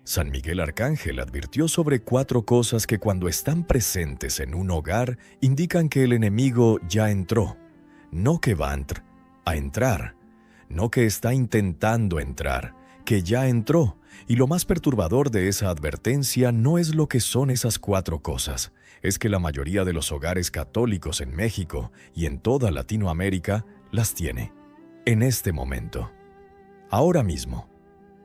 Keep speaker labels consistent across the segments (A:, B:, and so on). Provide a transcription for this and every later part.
A: San Miguel Arcángel advirtió sobre 4 cosas que cuando están presentes en un hogar indican que el enemigo ya entró, no que va a entrar, no que está intentando entrar, que ya entró. Y lo más perturbador de esa advertencia no es lo que son esas 4 cosas, es que la mayoría de los hogares católicos en México y en toda Latinoamérica las tiene, en este momento, ahora mismo,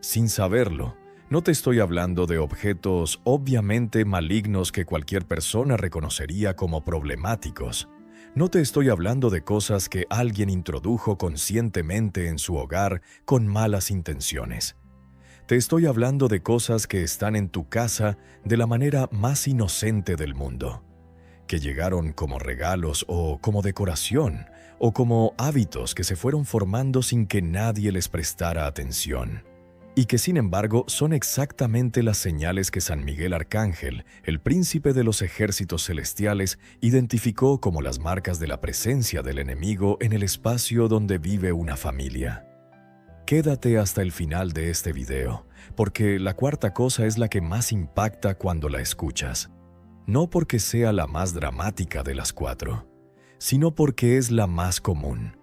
A: sin saberlo. No te estoy hablando de objetos obviamente malignos que cualquier persona reconocería como problemáticos. No te estoy hablando de cosas que alguien introdujo conscientemente en su hogar con malas intenciones. Te estoy hablando de cosas que están en tu casa de la manera más inocente del mundo, que llegaron como regalos o como decoración o como hábitos que se fueron formando sin que nadie les prestara atención. Y que sin embargo son exactamente las señales que San Miguel Arcángel, el príncipe de los ejércitos celestiales, identificó como las marcas de la presencia del enemigo en el espacio donde vive una familia. Quédate hasta el final de este video, porque la 4ª cosa es la que más impacta cuando la escuchas. No porque sea la más dramática de las 4, sino porque es la más común.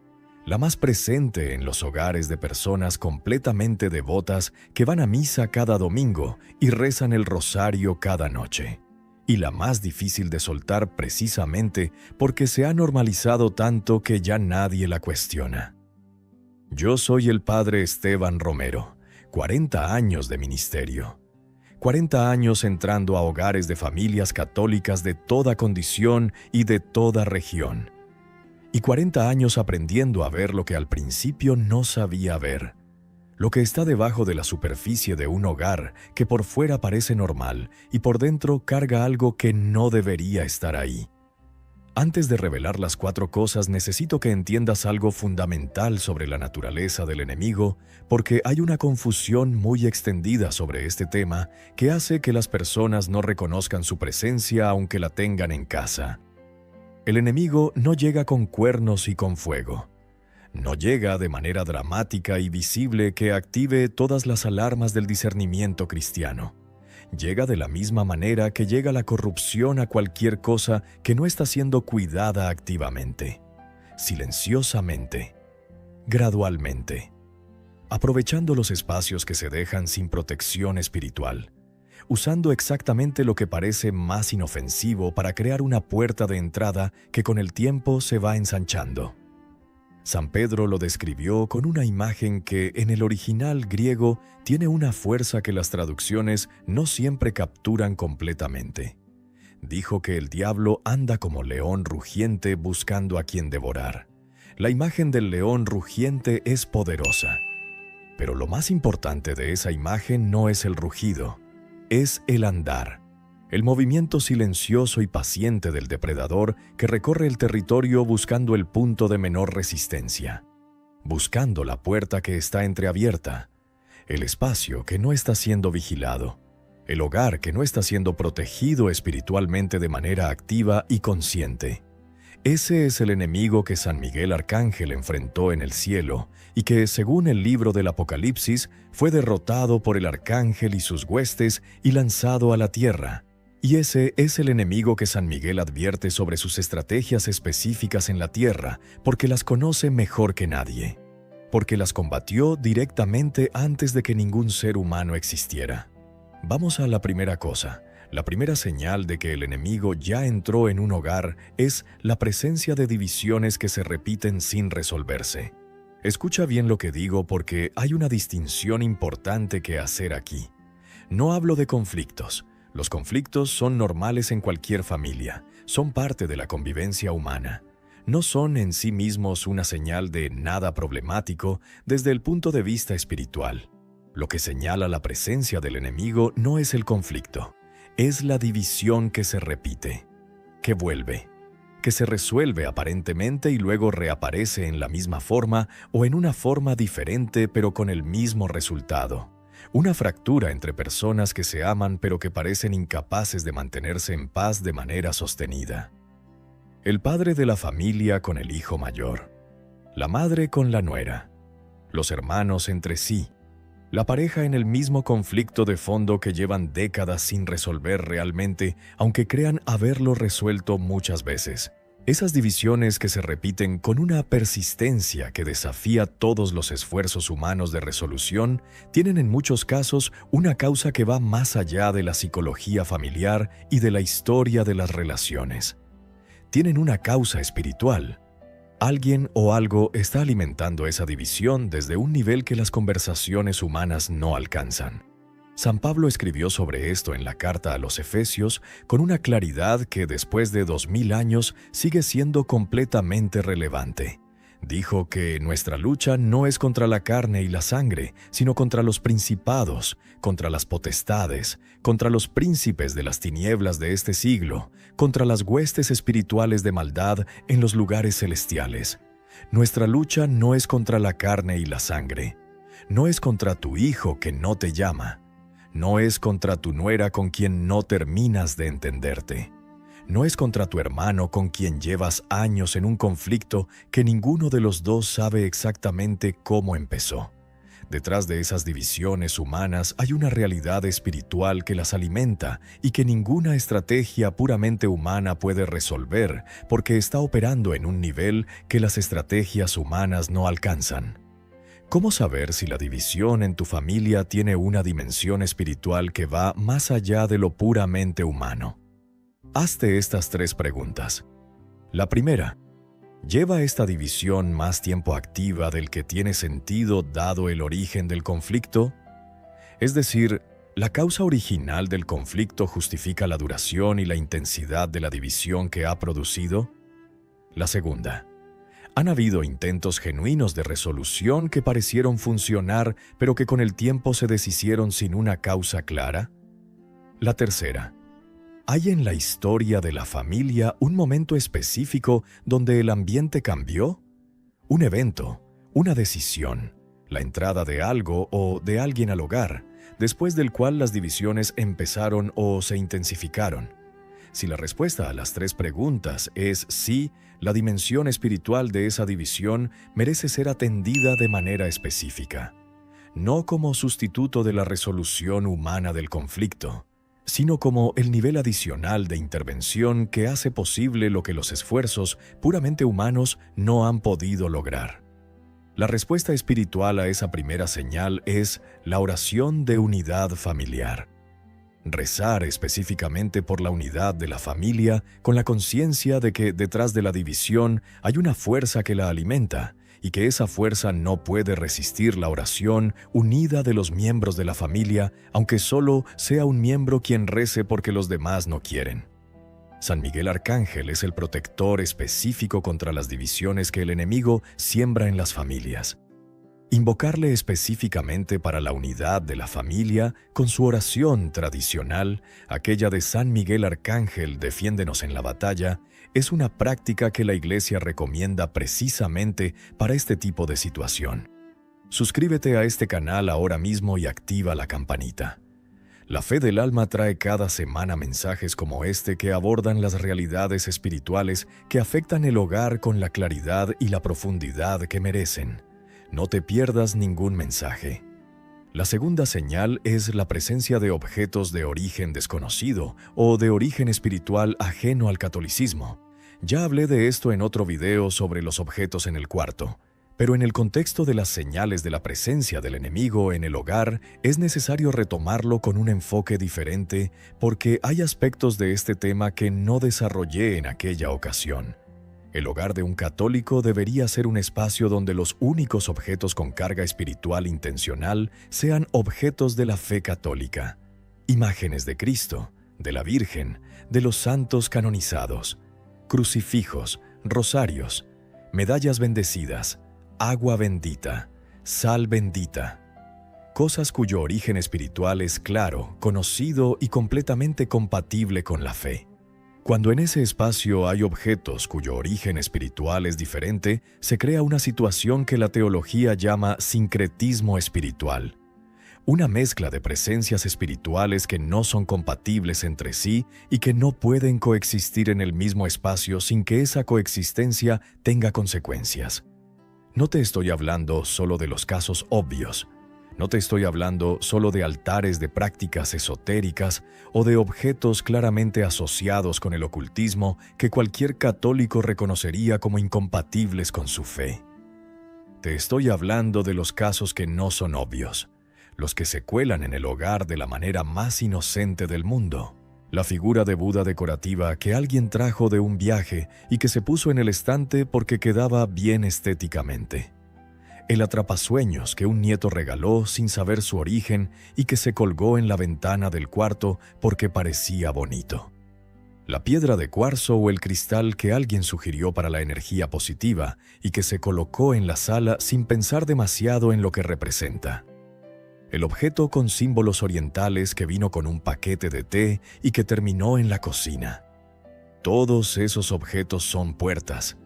A: La más presente en los hogares de personas completamente devotas que van a misa cada domingo y rezan el rosario cada noche. Y la más difícil de soltar precisamente porque se ha normalizado tanto que ya nadie la cuestiona. Yo soy el padre Esteban Romero, 40 años de ministerio. 40 años entrando a hogares de familias católicas de toda condición y de toda región. Y 40 años aprendiendo a ver lo que al principio no sabía ver. Lo que está debajo de la superficie de un hogar que por fuera parece normal y por dentro carga algo que no debería estar ahí. Antes de revelar las 4 cosas necesito que entiendas algo fundamental sobre la naturaleza del enemigo, porque hay una confusión muy extendida sobre este tema que hace que las personas no reconozcan su presencia aunque la tengan en casa. El enemigo no llega con cuernos y con fuego. No llega de manera dramática y visible que active todas las alarmas del discernimiento cristiano. Llega de la misma manera que llega la corrupción a cualquier cosa que no está siendo cuidada activamente, silenciosamente, gradualmente, aprovechando los espacios que se dejan sin protección espiritual, usando exactamente lo que parece más inofensivo para crear una puerta de entrada que con el tiempo se va ensanchando. San Pedro lo describió con una imagen que en el original griego tiene una fuerza que las traducciones no siempre capturan completamente. Dijo que el diablo anda como león rugiente buscando a quien devorar. La imagen del león rugiente es poderosa. Pero lo más importante de esa imagen no es el rugido, es el andar. El movimiento silencioso y paciente del depredador que recorre el territorio buscando el punto de menor resistencia, buscando la puerta que está entreabierta, el espacio que no está siendo vigilado, el hogar que no está siendo protegido espiritualmente de manera activa y consciente. Ese es el enemigo que San Miguel Arcángel enfrentó en el cielo y que, según el libro del Apocalipsis, fue derrotado por el arcángel y sus huestes y lanzado a la tierra. Y ese es el enemigo que San Miguel advierte sobre sus estrategias específicas en la tierra, porque las conoce mejor que nadie, porque las combatió directamente antes de que ningún ser humano existiera. Vamos a la primera cosa. La primera señal de que el enemigo ya entró en un hogar es la presencia de divisiones que se repiten sin resolverse. Escucha bien lo que digo porque hay una distinción importante que hacer aquí. No hablo de conflictos. Los conflictos son normales en cualquier familia, son parte de la convivencia humana. No son en sí mismos una señal de nada problemático desde el punto de vista espiritual. Lo que señala la presencia del enemigo no es el conflicto, es la división que se repite, que vuelve, que se resuelve aparentemente y luego reaparece en la misma forma o en una forma diferente pero con el mismo resultado. Una fractura entre personas que se aman pero que parecen incapaces de mantenerse en paz de manera sostenida. El padre de la familia con el hijo mayor, la madre con la nuera, los hermanos entre sí, La pareja en el mismo conflicto de fondo que llevan décadas sin resolver realmente, aunque crean haberlo resuelto muchas veces. Esas divisiones que se repiten con una persistencia que desafía todos los esfuerzos humanos de resolución, tienen en muchos casos una causa que va más allá de la psicología familiar y de la historia de las relaciones. Tienen una causa espiritual. Alguien o algo está alimentando esa división desde un nivel que las conversaciones humanas no alcanzan. San Pablo escribió sobre esto en la carta a los Efesios con una claridad que después de 2000 años sigue siendo completamente relevante. Dijo que nuestra lucha no es contra la carne y la sangre, sino contra los principados, contra las potestades, contra los príncipes de las tinieblas de este siglo, contra las huestes espirituales de maldad en los lugares celestiales. Nuestra lucha no es contra la carne y la sangre. No es contra tu hijo que no te llama. No es contra tu nuera con quien no terminas de entenderte. No es contra tu hermano con quien llevas años en un conflicto que ninguno de los dos sabe exactamente cómo empezó. Detrás de esas divisiones humanas hay una realidad espiritual que las alimenta y que ninguna estrategia puramente humana puede resolver porque está operando en un nivel que las estrategias humanas no alcanzan. ¿Cómo saber si la división en tu familia tiene una dimensión espiritual que va más allá de lo puramente humano? Hazte estas 3 preguntas. La primera, ¿lleva esta división más tiempo activa del que tiene sentido dado el origen del conflicto? Es decir, ¿la causa original del conflicto justifica la duración y la intensidad de la división que ha producido? La segunda, ¿han habido intentos genuinos de resolución que parecieron funcionar, pero que con el tiempo se deshicieron sin una causa clara? La tercera, ¿hay en la historia de la familia un momento específico donde el ambiente cambió? Un evento, una decisión, la entrada de algo o de alguien al hogar, después del cual las divisiones empezaron o se intensificaron. Si la respuesta a las 3 preguntas es sí, la dimensión espiritual de esa división merece ser atendida de manera específica, no como sustituto de la resolución humana del conflicto, sino como el nivel adicional de intervención que hace posible lo que los esfuerzos puramente humanos no han podido lograr. La respuesta espiritual a esa primera señal es la oración de unidad familiar. Rezar específicamente por la unidad de la familia con la conciencia de que detrás de la división hay una fuerza que la alimenta y que esa fuerza no puede resistir la oración unida de los miembros de la familia, aunque solo sea un miembro quien rece porque los demás no quieren. San Miguel Arcángel es el protector específico contra las divisiones que el enemigo siembra en las familias. Invocarle específicamente para la unidad de la familia con su oración tradicional, aquella de San Miguel Arcángel, defiéndenos en la batalla, es una práctica que la Iglesia recomienda precisamente para este tipo de situación. Suscríbete a este canal ahora mismo y activa la campanita. La Fe del Alma trae cada semana mensajes como este que abordan las realidades espirituales que afectan el hogar con la claridad y la profundidad que merecen. No te pierdas ningún mensaje. La segunda señal es la presencia de objetos de origen desconocido o de origen espiritual ajeno al catolicismo. Ya hablé de esto en otro video sobre los objetos en el cuarto, pero en el contexto de las señales de la presencia del enemigo en el hogar es necesario retomarlo con un enfoque diferente porque hay aspectos de este tema que no desarrollé en aquella ocasión. El hogar de un católico debería ser un espacio donde los únicos objetos con carga espiritual intencional sean objetos de la fe católica. Imágenes de Cristo, de la Virgen, de los santos canonizados, crucifijos, rosarios, medallas bendecidas, agua bendita, sal bendita. Cosas cuyo origen espiritual es claro, conocido y completamente compatible con la fe. Cuando en ese espacio hay objetos cuyo origen espiritual es diferente, se crea una situación que la teología llama sincretismo espiritual. Una mezcla de presencias espirituales que no son compatibles entre sí y que no pueden coexistir en el mismo espacio sin que esa coexistencia tenga consecuencias. No te estoy hablando solo de los casos obvios. No te estoy hablando solo de altares de prácticas esotéricas o de objetos claramente asociados con el ocultismo que cualquier católico reconocería como incompatibles con su fe. Te estoy hablando de los casos que no son obvios, los que se cuelan en el hogar de la manera más inocente del mundo. La figura de Buda decorativa que alguien trajo de un viaje y que se puso en el estante porque quedaba bien estéticamente. El atrapasueños que un nieto regaló sin saber su origen y que se colgó en la ventana del cuarto porque parecía bonito. La piedra de cuarzo o el cristal que alguien sugirió para la energía positiva y que se colocó en la sala sin pensar demasiado en lo que representa. El objeto con símbolos orientales que vino con un paquete de té y que terminó en la cocina. Todos esos objetos son puertas,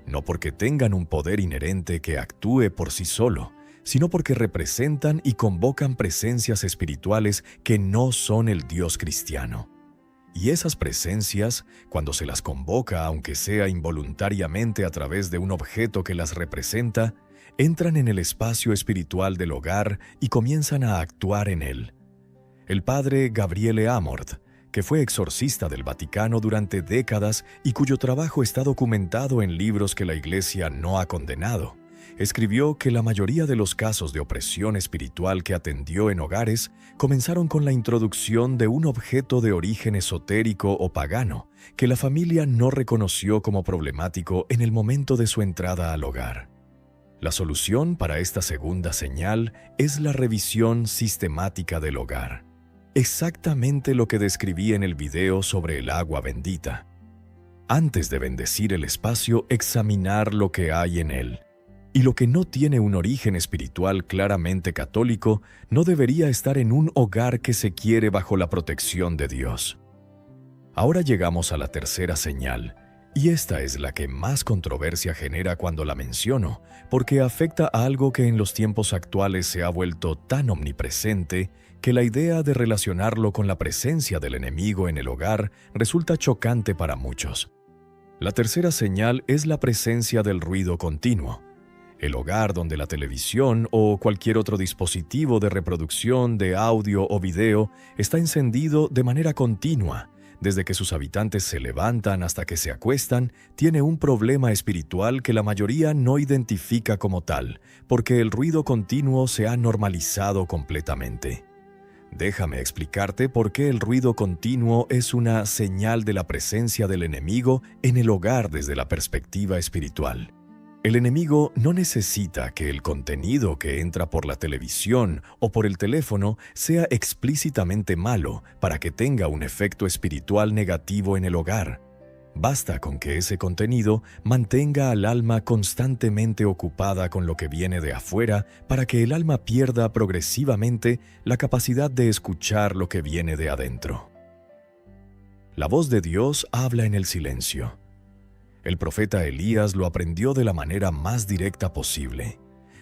A: no porque tengan un poder inherente que actúe por sí solo, sino porque representan y convocan presencias espirituales que no son el Dios cristiano. Y esas presencias, cuando se las convoca, aunque sea involuntariamente a través de un objeto que las representa, entran en el espacio espiritual del hogar y comienzan a actuar en él. El padre Gabriele Amorth, que fue exorcista del Vaticano durante décadas y cuyo trabajo está documentado en libros que la Iglesia no ha condenado, escribió que la mayoría de los casos de opresión espiritual que atendió en hogares comenzaron con la introducción de un objeto de origen esotérico o pagano que la familia no reconoció como problemático en el momento de su entrada al hogar. La solución para esta segunda señal es la revisión sistemática del hogar. Exactamente lo que describí en el video sobre el agua bendita. Antes de bendecir el espacio, examinar lo que hay en él. Y lo que no tiene un origen espiritual claramente católico no debería estar en un hogar que se quiere bajo la protección de Dios. Ahora llegamos a la tercera señal, y esta es la que más controversia genera cuando la menciono, porque afecta a algo que en los tiempos actuales se ha vuelto tan omnipresente que la idea de relacionarlo con la presencia del enemigo en el hogar resulta chocante para muchos. La tercera señal es la presencia del ruido continuo. El hogar donde la televisión o cualquier otro dispositivo de reproducción de audio o video está encendido de manera continua, desde que sus habitantes se levantan hasta que se acuestan, tiene un problema espiritual que la mayoría no identifica como tal, porque el ruido continuo se ha normalizado completamente. Déjame explicarte por qué el ruido continuo es una señal de la presencia del enemigo en el hogar desde la perspectiva espiritual. El enemigo no necesita que el contenido que entra por la televisión o por el teléfono sea explícitamente malo para que tenga un efecto espiritual negativo en el hogar. Basta con que ese contenido mantenga al alma constantemente ocupada con lo que viene de afuera para que el alma pierda progresivamente la capacidad de escuchar lo que viene de adentro. La voz de Dios habla en el silencio. El profeta Elías lo aprendió de la manera más directa posible.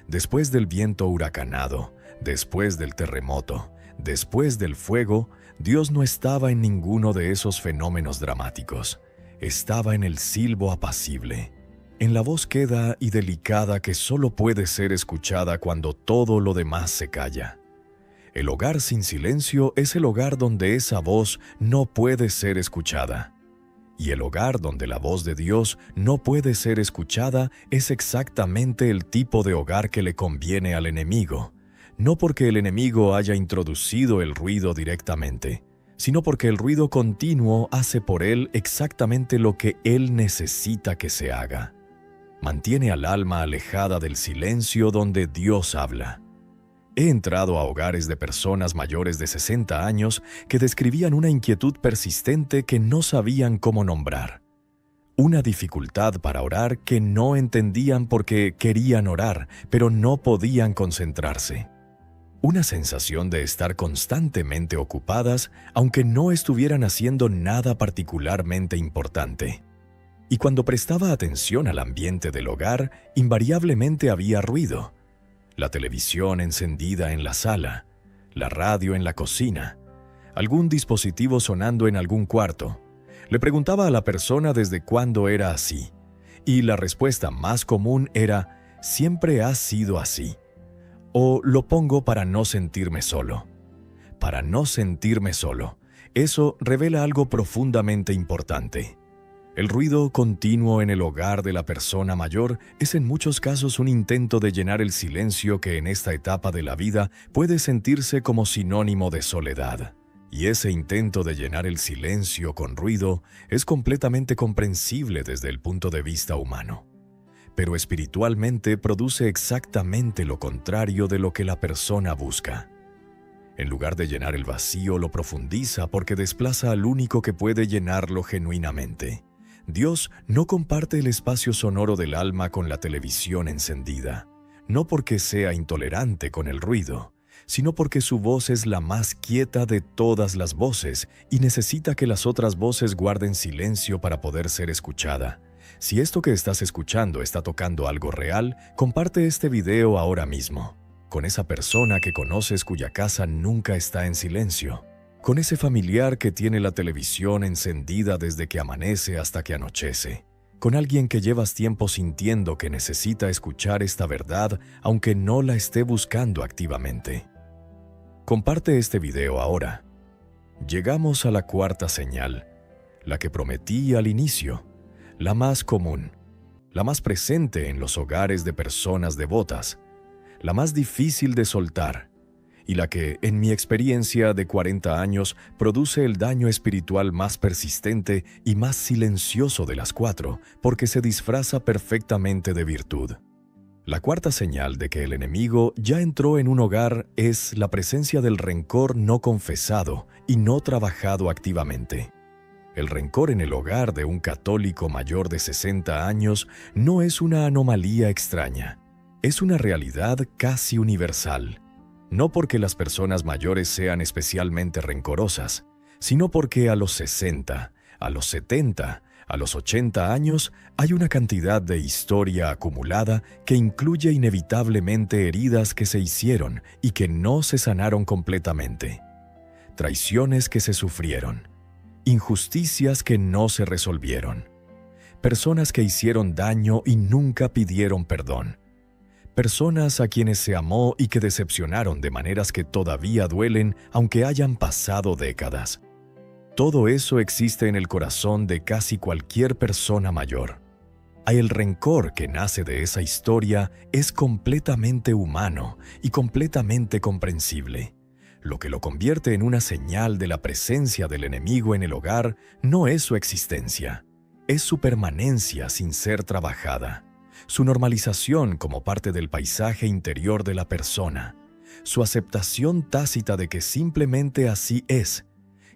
A: Después del viento huracanado, después del terremoto, después del fuego, Dios no estaba en ninguno de esos fenómenos dramáticos. Estaba en el silbo apacible, en la voz queda y delicada que solo puede ser escuchada cuando todo lo demás se calla. El hogar sin silencio es el hogar donde esa voz no puede ser escuchada. Y el hogar donde la voz de Dios no puede ser escuchada es exactamente el tipo de hogar que le conviene al enemigo, no porque el enemigo haya introducido el ruido directamente, sino porque el ruido continuo hace por él exactamente lo que él necesita que se haga. Mantiene al alma alejada del silencio donde Dios habla. He entrado a hogares de personas mayores de 60 años que describían una inquietud persistente que no sabían cómo nombrar. Una dificultad para orar que no entendían porque querían orar, pero no podían concentrarse. Una sensación de estar constantemente ocupadas, aunque no estuvieran haciendo nada particularmente importante. Y cuando prestaba atención al ambiente del hogar, invariablemente había ruido. La televisión encendida en la sala, la radio en la cocina, algún dispositivo sonando en algún cuarto. Le preguntaba a la persona desde cuándo era así, y la respuesta más común era: siempre ha sido así. O lo pongo para no sentirme solo. Para no sentirme solo. Eso revela algo profundamente importante. El ruido continuo en el hogar de la persona mayor es en muchos casos un intento de llenar el silencio que en esta etapa de la vida puede sentirse como sinónimo de soledad. Y ese intento de llenar el silencio con ruido es completamente comprensible desde el punto de vista humano. Pero espiritualmente produce exactamente lo contrario de lo que la persona busca. En lugar de llenar el vacío, lo profundiza porque desplaza al único que puede llenarlo genuinamente. Dios no comparte el espacio sonoro del alma con la televisión encendida, no porque sea intolerante con el ruido, sino porque su voz es la más quieta de todas las voces y necesita que las otras voces guarden silencio para poder ser escuchada. Si esto que estás escuchando está tocando algo real, comparte este video ahora mismo, con esa persona que conoces cuya casa nunca está en silencio. Con ese familiar que tiene la televisión encendida desde que amanece hasta que anochece. Con alguien que llevas tiempo sintiendo que necesita escuchar esta verdad, aunque no la esté buscando activamente. Comparte este video ahora. Llegamos a la cuarta señal, la que prometí al inicio, la más común, la más presente en los hogares de personas devotas, la más difícil de soltar, y la que, en mi experiencia de 40 años, produce el daño espiritual más persistente y más silencioso de las cuatro, porque se disfraza perfectamente de virtud. La cuarta señal de que el enemigo ya entró en un hogar es la presencia del rencor no confesado y no trabajado activamente. El rencor en el hogar de un católico mayor de 60 años no es una anomalía extraña, es una realidad casi universal. No porque las personas mayores sean especialmente rencorosas, sino porque a los 60, a los 70, a los 80 años hay una cantidad de historia acumulada que incluye inevitablemente heridas que se hicieron y que no se sanaron completamente, traiciones que se sufrieron, injusticias que no se resolvieron, personas que hicieron daño y nunca pidieron perdón, personas a quienes se amó y que decepcionaron de maneras que todavía duelen aunque hayan pasado décadas. Todo eso existe en el corazón de casi cualquier persona mayor. El rencor que nace de esa historia es completamente humano y completamente comprensible. Lo que lo convierte en una señal de la presencia del enemigo en el hogar no es su existencia, es su permanencia sin ser trabajada. Su normalización como parte del paisaje interior de la persona, su aceptación tácita de que simplemente así es,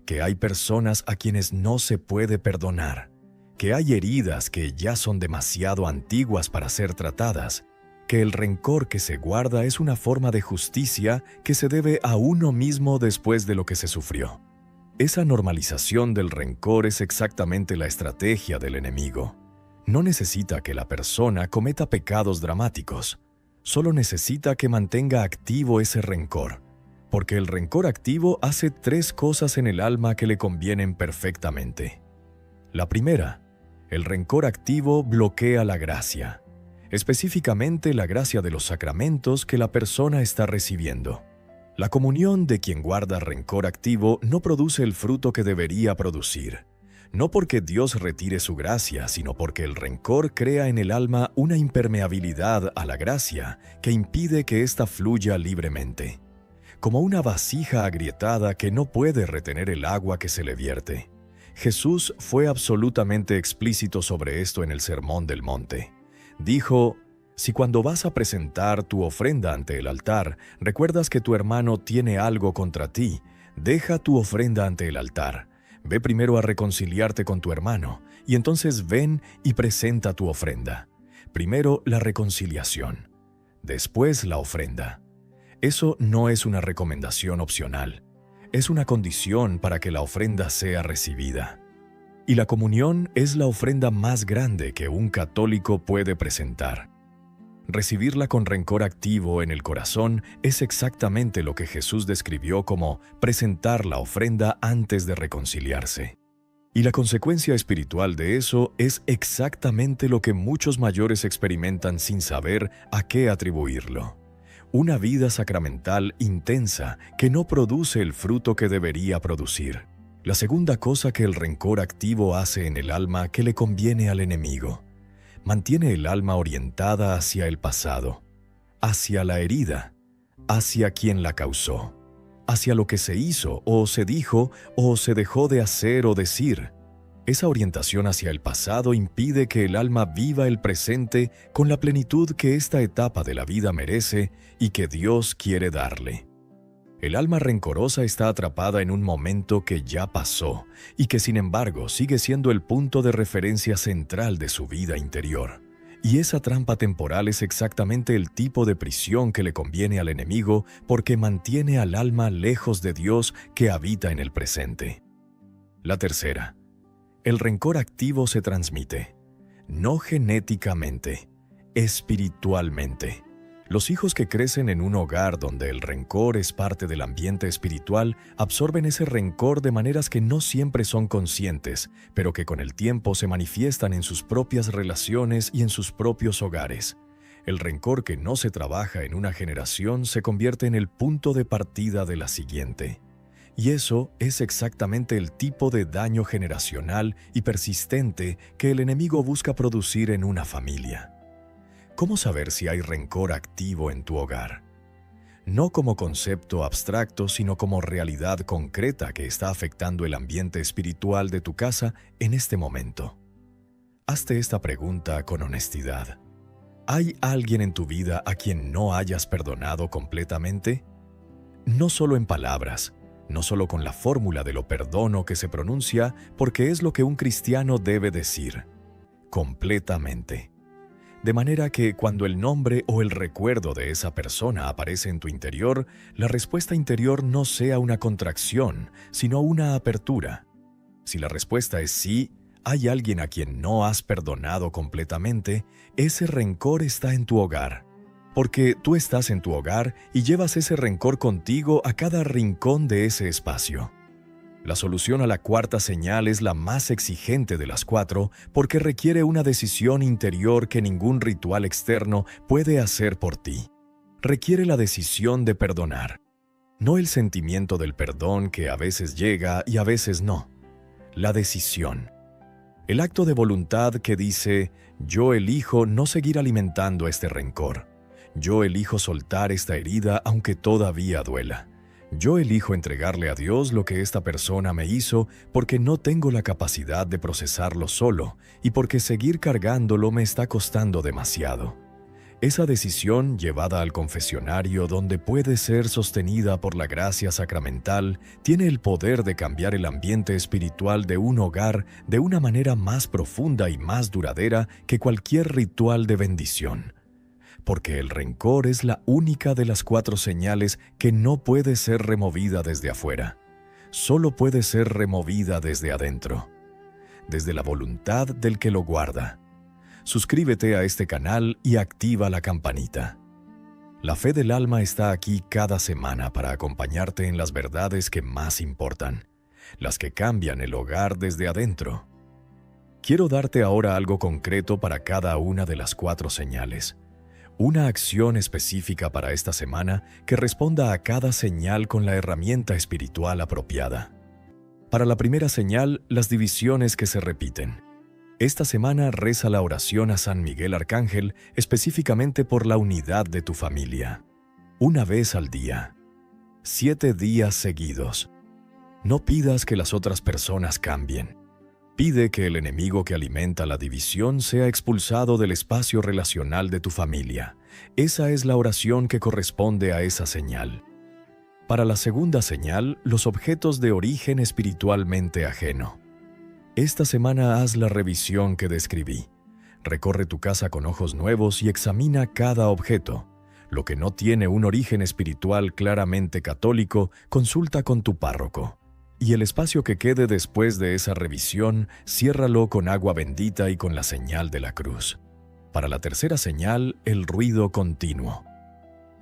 A: que hay personas a quienes no se puede perdonar, que hay heridas que ya son demasiado antiguas para ser tratadas, que el rencor que se guarda es una forma de justicia que se debe a uno mismo después de lo que se sufrió. Esa normalización del rencor es exactamente la estrategia del enemigo. No necesita que la persona cometa pecados dramáticos, solo necesita que mantenga activo ese rencor, porque el rencor activo hace 3 cosas en el alma que le convienen perfectamente. La primera, el rencor activo bloquea la gracia, específicamente la gracia de los sacramentos que la persona está recibiendo. La comunión de quien guarda rencor activo no produce el fruto que debería producir. No porque Dios retire su gracia, sino porque el rencor crea en el alma una impermeabilidad a la gracia que impide que ésta fluya libremente, como una vasija agrietada que no puede retener el agua que se le vierte. Jesús fue absolutamente explícito sobre esto en el Sermón del Monte. Dijo: si cuando vas a presentar tu ofrenda ante el altar, recuerdas que tu hermano tiene algo contra ti, deja tu ofrenda ante el altar. Ve primero a reconciliarte con tu hermano, y entonces ven y presenta tu ofrenda. Primero la reconciliación, después la ofrenda. Eso no es una recomendación opcional, es una condición para que la ofrenda sea recibida. Y la comunión es la ofrenda más grande que un católico puede presentar. Recibirla con rencor activo en el corazón es exactamente lo que Jesús describió como presentar la ofrenda antes de reconciliarse. Y la consecuencia espiritual de eso es exactamente lo que muchos mayores experimentan sin saber a qué atribuirlo. Una vida sacramental intensa que no produce el fruto que debería producir. La segunda cosa que el rencor activo hace en el alma que le conviene al enemigo. Mantiene el alma orientada hacia el pasado, hacia la herida, hacia quien la causó, hacia lo que se hizo o se dijo o se dejó de hacer o decir. Esa orientación hacia el pasado impide que el alma viva el presente con la plenitud que esta etapa de la vida merece y que Dios quiere darle. El alma rencorosa está atrapada en un momento que ya pasó y que sin embargo sigue siendo el punto de referencia central de su vida interior. Y esa trampa temporal es exactamente el tipo de prisión que le conviene al enemigo porque mantiene al alma lejos de Dios que habita en el presente. La tercera. El rencor activo se transmite, no genéticamente, espiritualmente. Los hijos que crecen en un hogar donde el rencor es parte del ambiente espiritual absorben ese rencor de maneras que no siempre son conscientes, pero que con el tiempo se manifiestan en sus propias relaciones y en sus propios hogares. El rencor que no se trabaja en una generación se convierte en el punto de partida de la siguiente. Y eso es exactamente el tipo de daño generacional y persistente que el enemigo busca producir en una familia. ¿Cómo saber si hay rencor activo en tu hogar? No como concepto abstracto, sino como realidad concreta que está afectando el ambiente espiritual de tu casa en este momento. Hazte esta pregunta con honestidad. ¿Hay alguien en tu vida a quien no hayas perdonado completamente? No solo en palabras, no solo con la fórmula de lo perdono que se pronuncia, porque es lo que un cristiano debe decir. Completamente. De manera que cuando el nombre o el recuerdo de esa persona aparece en tu interior, la respuesta interior no sea una contracción, sino una apertura. Si la respuesta es sí, hay alguien a quien no has perdonado completamente, ese rencor está en tu hogar. Porque tú estás en tu hogar y llevas ese rencor contigo a cada rincón de ese espacio. La solución a la cuarta señal es la más exigente de las 4 porque requiere una decisión interior que ningún ritual externo puede hacer por ti. Requiere la decisión de perdonar, no el sentimiento del perdón que a veces llega y a veces no. La decisión. El acto de voluntad que dice, yo elijo no seguir alimentando este rencor. Yo elijo soltar esta herida aunque todavía duela. Yo elijo entregarle a Dios lo que esta persona me hizo porque no tengo la capacidad de procesarlo solo y porque seguir cargándolo me está costando demasiado. Esa decisión, llevada al confesionario donde puede ser sostenida por la gracia sacramental, tiene el poder de cambiar el ambiente espiritual de un hogar de una manera más profunda y más duradera que cualquier ritual de bendición. Porque el rencor es la única de las 4 señales que no puede ser removida desde afuera. Solo puede ser removida desde adentro, desde la voluntad del que lo guarda. Suscríbete a este canal y activa la campanita. La fe del alma está aquí cada semana para acompañarte en las verdades que más importan, las que cambian el hogar desde adentro. Quiero darte ahora algo concreto para cada una de las 4 señales. Una acción específica para esta semana que responda a cada señal con la herramienta espiritual apropiada. Para la primera señal, las divisiones que se repiten. Esta semana reza la oración a San Miguel Arcángel específicamente por la unidad de tu familia. Una vez al día. 7 días seguidos. No pidas que las otras personas cambien. Pide que el enemigo que alimenta la división sea expulsado del espacio relacional de tu familia. Esa es la oración que corresponde a esa señal. Para la segunda señal, los objetos de origen espiritualmente ajeno. Esta semana haz la revisión que describí. Recorre tu casa con ojos nuevos y examina cada objeto. Lo que no tiene un origen espiritual claramente católico, consulta con tu párroco. Y el espacio que quede después de esa revisión, ciérralo con agua bendita y con la señal de la cruz. Para la tercera señal, el ruido continuo.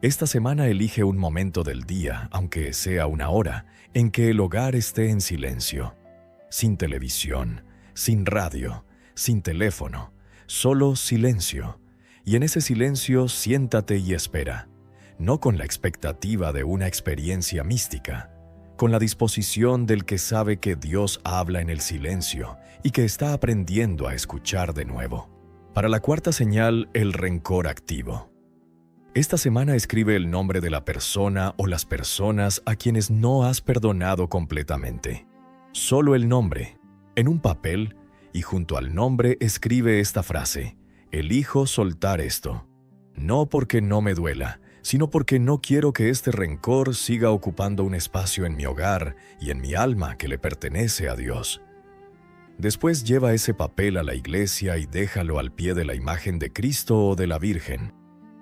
A: Esta semana elige un momento del día, aunque sea una hora, en que el hogar esté en silencio. Sin televisión, sin radio, sin teléfono, solo silencio. Y en ese silencio siéntate y espera. no con la expectativa de una experiencia mística, con la disposición del que sabe que Dios habla en el silencio y que está aprendiendo a escuchar de nuevo. Para la cuarta señal, el rencor activo. Esta semana escribe el nombre de la persona o las personas a quienes no has perdonado completamente. Solo el nombre, en un papel, y junto al nombre escribe esta frase: elijo soltar esto. No porque no me duela, sino porque no quiero que este rencor siga ocupando un espacio en mi hogar y en mi alma que le pertenece a Dios. Después lleva ese papel a la iglesia y déjalo al pie de la imagen de Cristo o de la Virgen,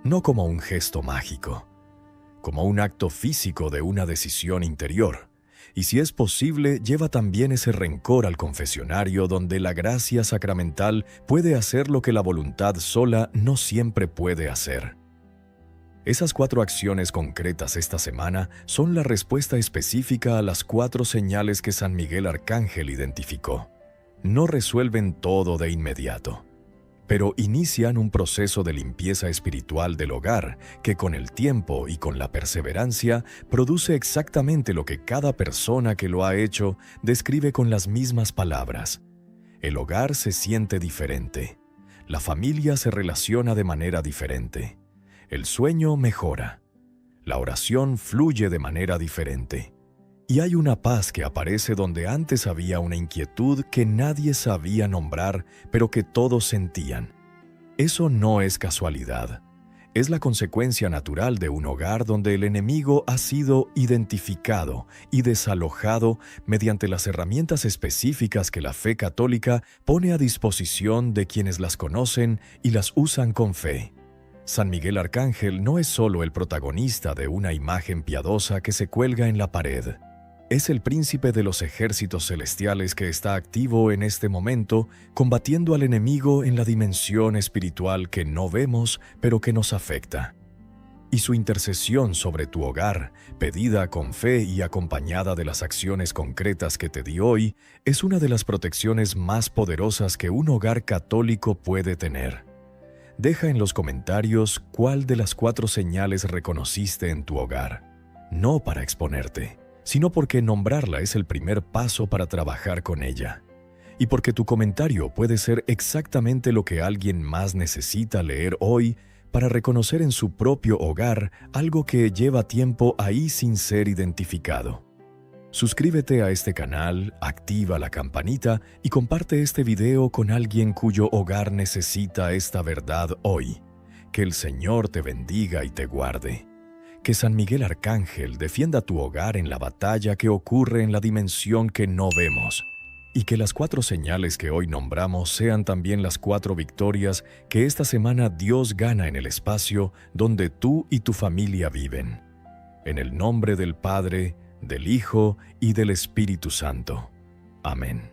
A: no como un gesto mágico, como un acto físico de una decisión interior. Y si es posible, lleva también ese rencor al confesionario, donde la gracia sacramental puede hacer lo que la voluntad sola no siempre puede hacer. Esas 4 acciones concretas esta semana son la respuesta específica a las 4 señales que San Miguel Arcángel identificó. No resuelven todo de inmediato, pero inician un proceso de limpieza espiritual del hogar que con el tiempo y con la perseverancia produce exactamente lo que cada persona que lo ha hecho describe con las mismas palabras. El hogar se siente diferente. La familia se relaciona de manera diferente. El sueño mejora. La oración fluye de manera diferente. Y hay una paz que aparece donde antes había una inquietud que nadie sabía nombrar, pero que todos sentían. Eso no es casualidad. Es la consecuencia natural de un hogar donde el enemigo ha sido identificado y desalojado mediante las herramientas específicas que la fe católica pone a disposición de quienes las conocen y las usan con fe. San Miguel Arcángel no es solo el protagonista de una imagen piadosa que se cuelga en la pared. Es el príncipe de los ejércitos celestiales que está activo en este momento, combatiendo al enemigo en la dimensión espiritual que no vemos, pero que nos afecta. Y su intercesión sobre tu hogar, pedida con fe y acompañada de las acciones concretas que te di hoy, es una de las protecciones más poderosas que un hogar católico puede tener. Deja en los comentarios cuál de las 4 señales reconociste en tu hogar. No para exponerte, sino porque nombrarla es el primer paso para trabajar con ella. Y porque tu comentario puede ser exactamente lo que alguien más necesita leer hoy para reconocer en su propio hogar algo que lleva tiempo ahí sin ser identificado. Suscríbete a este canal, activa la campanita y comparte este video con alguien cuyo hogar necesita esta verdad hoy. Que el Señor te bendiga y te guarde. Que San Miguel Arcángel defienda tu hogar en la batalla que ocurre en la dimensión que no vemos. Y que las 4 señales que hoy nombramos sean también las 4 victorias que esta semana Dios gana en el espacio donde tú y tu familia viven. En el nombre del Padre, del Hijo y del Espíritu Santo. Amén.